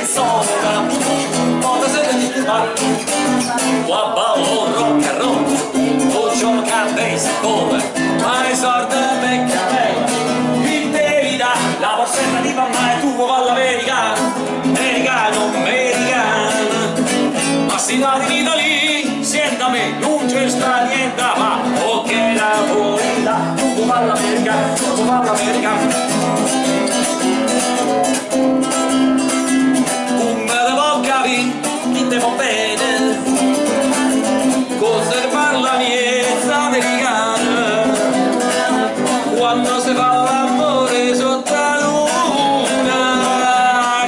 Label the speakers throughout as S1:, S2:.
S1: soda, moda sera di bar, qua ballo rock and roll, o gioca a baseball, ma esorda vecchia me, il devi da la borsetta di mamma e tu vuoi all'americano, americano, ma si va di lì, senta me, non c'è sta niente, ma ok la vuoi là, tu vuoi all'americano, tu vuoi all'americano. Chi te va bene, cosa ne parla miezza americana, quando si fa l'amore sotto la luna,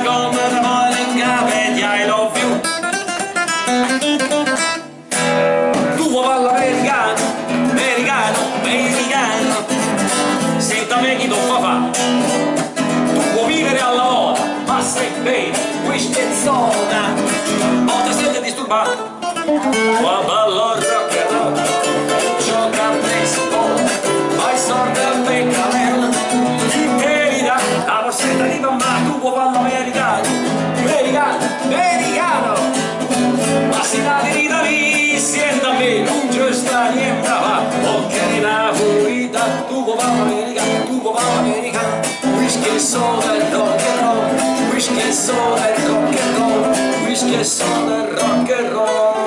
S1: come te vuole in capelli, I love you. Tu vuoi parlare americano, senta me chi tu fa fa, tu vuoi vivere alla moda, ma sei bene, questa è zona. Qua ballo rock and roll, gioca a baseball, fai sorda al peccamel, e dà la borsetta di mamma, tu vuoi farlo americano, ma si va di lì, sienta me, non c'è sta niente, ma ok la vita, tu vuoi farlo americano, whisky e soda e rock and roll, whisky e soda e rock and roll, whisky e soda e rock and roll.